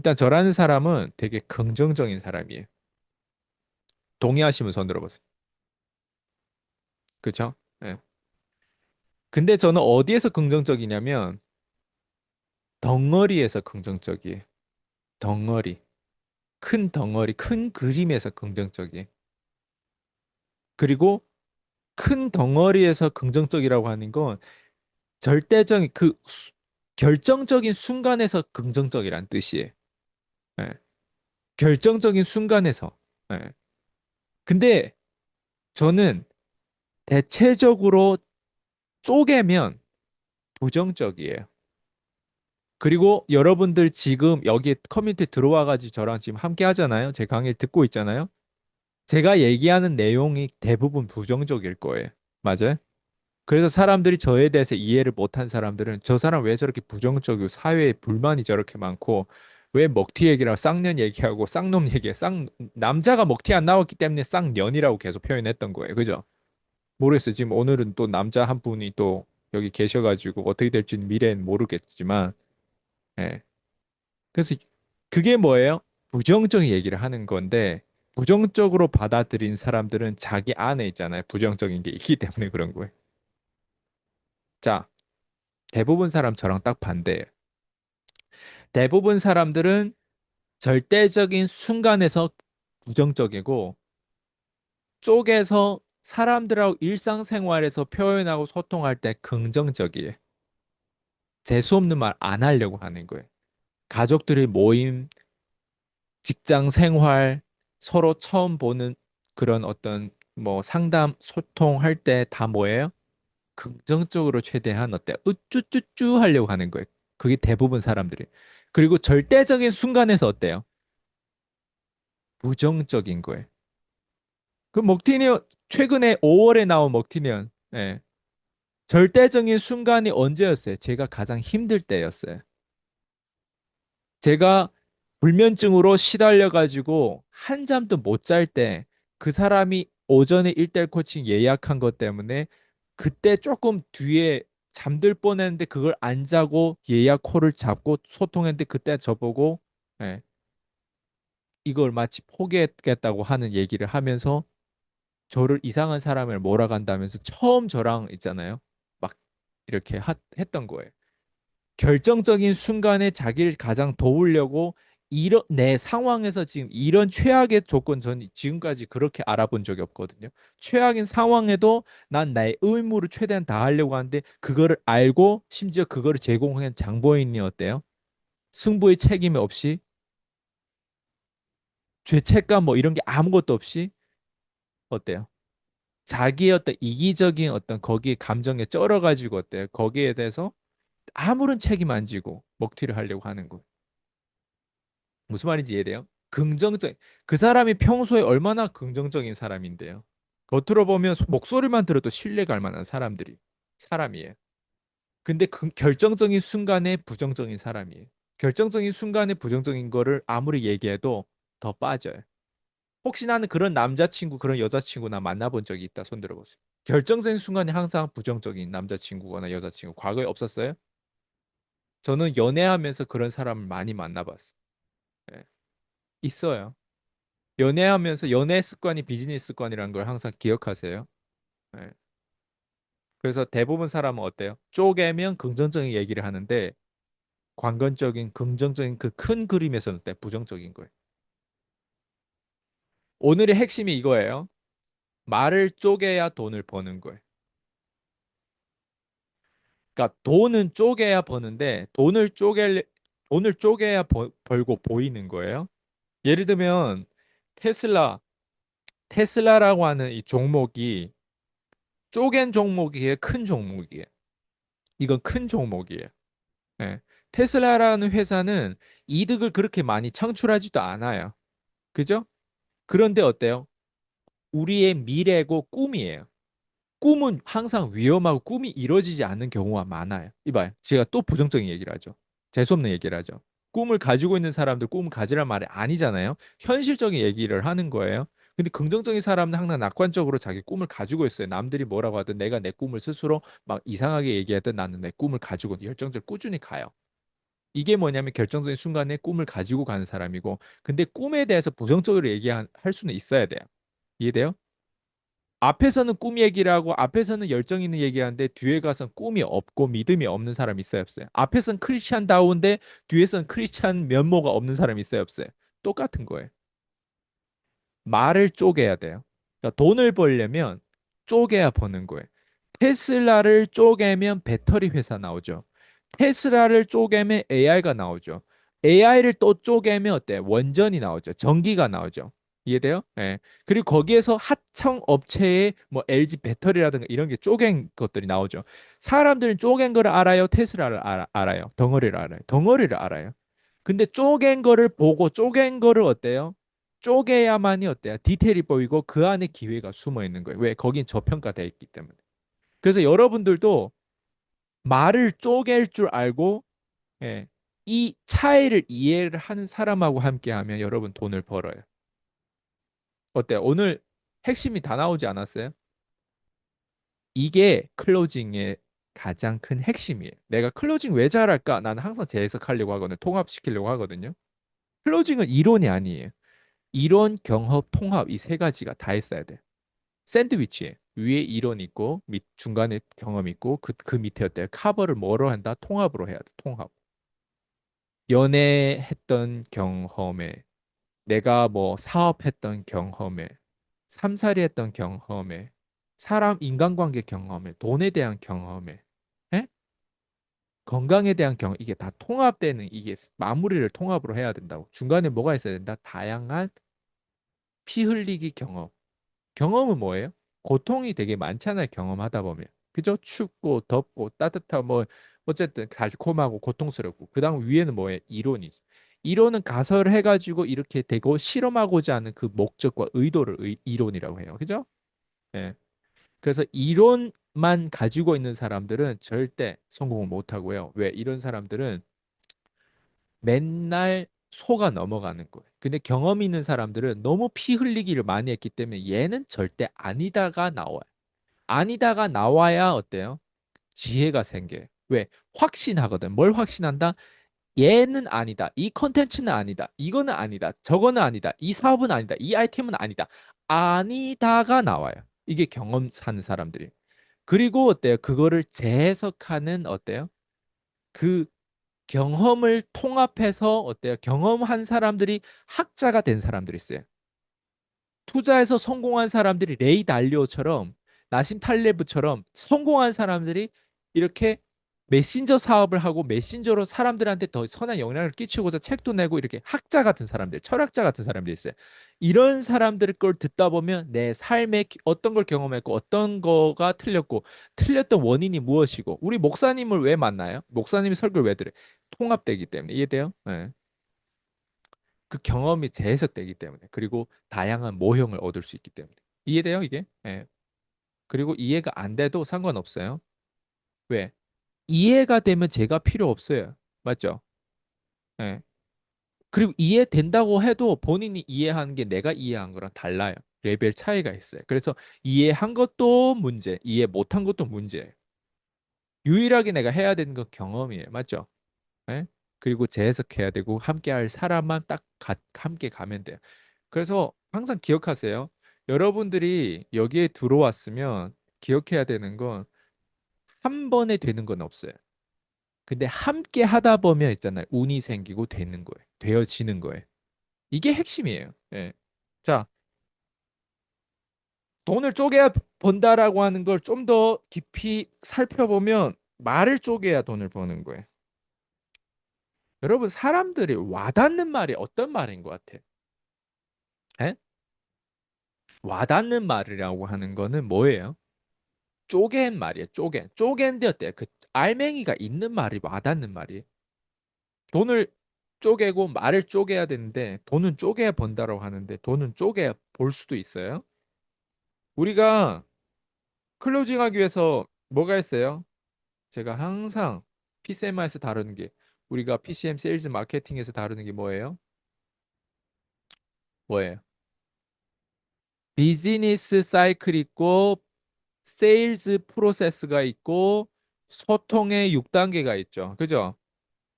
일단 저라는 사람은 되게 긍정적인 사람이에요. 동의하시면 손 들어보세요. 그렇죠? 예. 근데 저는 어디에서 긍정적이냐면 덩어리에서 긍정적이에요. 덩어리. 큰 덩어리, 큰 그림에서 긍정적이에요. 그리고 큰 덩어리에서 긍정적이라고 하는 건 절대적인 결정적인 순간에서 긍정적이란 뜻이에요. 예. 결정적인 순간에서. 예. 근데 저는 대체적으로 쪼개면 부정적이에요. 그리고 여러분들 지금 여기 커뮤니티 들어와가지고 저랑 지금 함께 하잖아요. 제 강의를 듣고 있잖아요. 제가 얘기하는 내용이 대부분 부정적일 거예요. 맞아요? 그래서 사람들이 저에 대해서 이해를 못한 사람들은 저 사람 왜 저렇게 부정적이고 사회에 불만이 저렇게 많고 왜 먹튀 얘기라고 쌍년 얘기하고 쌍놈 얘기해 남자가 먹튀 안 나왔기 때문에 쌍년이라고 계속 표현했던 거예요. 그죠? 모르겠어요. 지금 오늘은 또 남자 한 분이 또 여기 계셔가지고 어떻게 될지는 미래는 모르겠지만 예. 그래서 그게 뭐예요? 부정적인 얘기를 하는 건데 부정적으로 받아들인 사람들은 자기 안에 있잖아요. 부정적인 게 있기 때문에 그런 거예요. 자, 대부분 사람 저랑 딱 반대예요. 대부분 사람들은 절대적인 순간에서 부정적이고 쪼개서 사람들하고 일상생활에서 표현하고 소통할 때 긍정적이에요. 재수 없는 말 안 하려고 하는 거예요. 가족들의 모임, 직장 생활, 서로 처음 보는 그런 어떤 뭐 상담, 소통할 때 다 뭐예요? 긍정적으로 최대한 어때? 우쭈쭈쭈 하려고 하는 거예요. 그게 대부분 사람들이. 그리고 절대적인 순간에서 어때요? 부정적인 거예요. 그 먹튀니언 최근에 5월에 나온 먹튀니언 예. 절대적인 순간이 언제였어요? 제가 가장 힘들 때였어요. 제가 불면증으로 시달려 가지고 한잠도 못 잘 때 그 사람이 오전에 1대1 코칭 예약한 것 때문에 그때 조금 뒤에 잠들 뻔했는데 그걸 안 자고 예약 콜을 잡고 소통했는데 그때 저보고 예, 이걸 마치 포기했겠다고 하는 얘기를 하면서 저를 이상한 사람을 몰아간다면서 처음 저랑 있잖아요. 막 이렇게 했던 거예요. 결정적인 순간에 자기를 가장 도우려고 이런 내 상황에서 지금 이런 최악의 조건 전 지금까지 그렇게 알아본 적이 없거든요. 최악인 상황에도 난 나의 의무를 최대한 다하려고 하는데 그거를 알고 심지어 그거를 제공한 장보인이 어때요? 승부의 책임이 없이 죄책감 뭐 이런 게 아무것도 없이 어때요? 자기의 어떤 이기적인 어떤 거기에 감정에 쩔어가지고 어때요? 거기에 대해서 아무런 책임 안 지고 먹튀를 하려고 하는 거. 무슨 말인지 이해돼요? 그 사람이 평소에 얼마나 긍정적인 사람인데요. 겉으로 보면 목소리만 들어도 신뢰갈 만한 사람이에요. 근데 그 결정적인 순간에 부정적인 사람이에요. 결정적인 순간에 부정적인 거를 아무리 얘기해도 더 빠져요. 혹시 나는 그런 남자친구, 그런 여자친구 나 만나본 적이 있다. 손 들어보세요. 결정적인 순간에 항상 부정적인 남자친구거나 여자친구 과거에 없었어요? 저는 연애하면서 그런 사람을 많이 만나봤어요. 예, 있어요. 연애하면서 연애 습관이 비즈니스 습관이라는 걸 항상 기억하세요. 예. 그래서 대부분 사람은 어때요? 쪼개면 긍정적인 얘기를 하는데 관건적인 긍정적인 그 큰 그림에서는 어때? 부정적인 거예요. 오늘의 핵심이 이거예요. 말을 쪼개야 돈을 버는 거예요. 그러니까 돈은 쪼개야 버는데 돈을 쪼개야 벌고 보이는 거예요. 예를 들면 테슬라 테슬라라고 하는 이 종목이 쪼갠 종목이에요, 큰 종목이에요. 이건 큰 종목이에요. 예. 테슬라라는 회사는 이득을 그렇게 많이 창출하지도 않아요. 그죠? 그런데 어때요? 우리의 미래고 꿈이에요. 꿈은 항상 위험하고 꿈이 이루어지지 않는 경우가 많아요. 이봐요. 제가 또 부정적인 얘기를 하죠. 재수없는 얘기를 하죠. 꿈을 가지고 있는 사람들 꿈을 가지란 말이 아니잖아요. 현실적인 얘기를 하는 거예요. 근데 긍정적인 사람은 항상 낙관적으로 자기 꿈을 가지고 있어요. 남들이 뭐라고 하든 내가 내 꿈을 스스로 막 이상하게 얘기하든 나는 내 꿈을 가지고 열정적으로 꾸준히 가요. 이게 뭐냐면 결정적인 순간에 꿈을 가지고 가는 사람이고, 근데 꿈에 대해서 부정적으로 얘기할 수는 있어야 돼요. 이해돼요? 앞에서는 꿈 얘기를 하고 앞에서는 열정 있는 얘기하는데 뒤에 가서는 꿈이 없고 믿음이 없는 사람이 있어요, 없어요? 앞에서는 크리스찬다운데 뒤에서는 크리스찬 면모가 없는 사람이 있어요, 없어요? 똑같은 거예요. 말을 쪼개야 돼요. 그러니까 돈을 벌려면 쪼개야 버는 거예요. 테슬라를 쪼개면 배터리 회사 나오죠. 테슬라를 쪼개면 AI가 나오죠. AI를 또 쪼개면 어때? 원전이 나오죠. 전기가 나오죠. 이해돼요? 예. 그리고 거기에서 하청 업체의 뭐 LG 배터리라든가 이런 게 쪼갠 것들이 나오죠. 사람들은 쪼갠 거를 알아요? 테슬라를 알아요? 덩어리를 알아요? 덩어리를 알아요. 근데 쪼갠 거를 보고 쪼갠 거를 어때요? 쪼개야만이 어때요? 디테일이 보이고 그 안에 기회가 숨어 있는 거예요. 왜? 거긴 저평가돼 있기 때문에. 그래서 여러분들도 말을 쪼갤 줄 알고, 예, 이 차이를 이해를 하는 사람하고 함께 하면 여러분 돈을 벌어요. 어때요? 오늘 핵심이 다 나오지 않았어요? 이게 클로징의 가장 큰 핵심이에요. 내가 클로징 왜 잘할까? 나는 항상 재해석하려고 하거든요. 통합시키려고 하거든요. 클로징은 이론이 아니에요. 이론, 경험, 통합 이 세 가지가 다 있어야 돼. 샌드위치에 위에 이론 있고 중간에 경험 있고 그 밑에 어때요? 커버를 뭐로 한다? 통합으로 해야 돼. 통합. 연애했던 경험에 내가 뭐 사업했던 경험에 삼살이 했던 경험에 사람 인간관계 경험에 돈에 대한 경험에 에? 건강에 대한 경험 이게 다 통합되는 이게 마무리를 통합으로 해야 된다고. 중간에 뭐가 있어야 된다? 다양한 피 흘리기 경험. 경험은 뭐예요? 고통이 되게 많잖아요. 경험하다 보면. 그죠? 춥고 덥고 따뜻하고 뭐 어쨌든 달콤하고 고통스럽고 그다음 위에는 뭐예요? 이론이죠. 이론은 가설을 해가지고 이렇게 되고 실험하고자 하는 그 목적과 의도를 이론이라고 해요. 그죠? 예. 그래서 이론만 가지고 있는 사람들은 절대 성공을 못 하고요. 왜? 이런 사람들은 맨날 속아 넘어가는 거예요. 근데 경험 있는 사람들은 너무 피 흘리기를 많이 했기 때문에 얘는 절대 아니다가 나와요. 아니다가 나와야 어때요? 지혜가 생겨요. 왜? 확신하거든. 뭘 확신한다? 얘는 아니다. 이 컨텐츠는 아니다. 이거는 아니다. 저거는 아니다. 이 사업은 아니다. 이 아이템은 아니다. 아니다가 나와요. 이게 경험 사는 사람들이. 그리고 어때요? 그거를 재해석하는 어때요? 그 경험을 통합해서 어때요? 경험한 사람들이 학자가 된 사람들이 있어요. 투자에서 성공한 사람들이 레이 달리오처럼 나심 탈레브처럼 성공한 사람들이 이렇게 메신저 사업을 하고 메신저로 사람들한테 더 선한 영향을 끼치고자 책도 내고 이렇게 학자 같은 사람들, 철학자 같은 사람들이 있어요. 이런 사람들 걸 듣다 보면 내 삶에 어떤 걸 경험했고 어떤 거가 틀렸고 틀렸던 원인이 무엇이고 우리 목사님을 왜 만나요? 목사님이 설교를 왜 들어요? 통합되기 때문에 이해돼요? 네. 그 경험이 재해석되기 때문에 그리고 다양한 모형을 얻을 수 있기 때문에 이해돼요 이게? 예. 그리고 이해가 안 돼도 상관없어요. 왜? 이해가 되면 제가 필요 없어요. 맞죠? 예. 그리고 이해된다고 해도 본인이 이해하는 게 내가 이해한 거랑 달라요. 레벨 차이가 있어요. 그래서 이해한 것도 문제, 이해 못한 것도 문제예요. 유일하게 내가 해야 되는 건 경험이에요. 맞죠? 예? 그리고 재해석해야 되고 함께 할 사람만 딱 함께 가면 돼요. 그래서 항상 기억하세요. 여러분들이 여기에 들어왔으면 기억해야 되는 건 한 번에 되는 건 없어요. 근데 함께 하다 보면 있잖아요. 운이 생기고 되는 거예요. 되어지는 거예요. 이게 핵심이에요. 예. 자, 돈을 쪼개야 번다라고 하는 걸 좀 더 깊이 살펴보면 말을 쪼개야 돈을 버는 거예요. 여러분, 사람들이 와닿는 말이 어떤 말인 것 같아요? 예? 와닿는 말이라고 하는 거는 뭐예요? 쪼갠 말이에요. 쪼갠. 쪼갠데 어때요? 그 알맹이가 있는 말이 와닿는 말이에요. 돈을 쪼개고 말을 쪼개야 되는데 돈은 쪼개야 번다라고 하는데 돈은 쪼개야 볼 수도 있어요. 우리가 클로징하기 위해서 뭐가 있어요? 제가 항상 PCM에서 다루는 게 우리가 PCM 세일즈 마케팅에서 다루는 게 뭐예요? 뭐예요? 비즈니스 사이클 있고 세일즈 프로세스가 있고 소통의 6단계가 있죠. 그죠?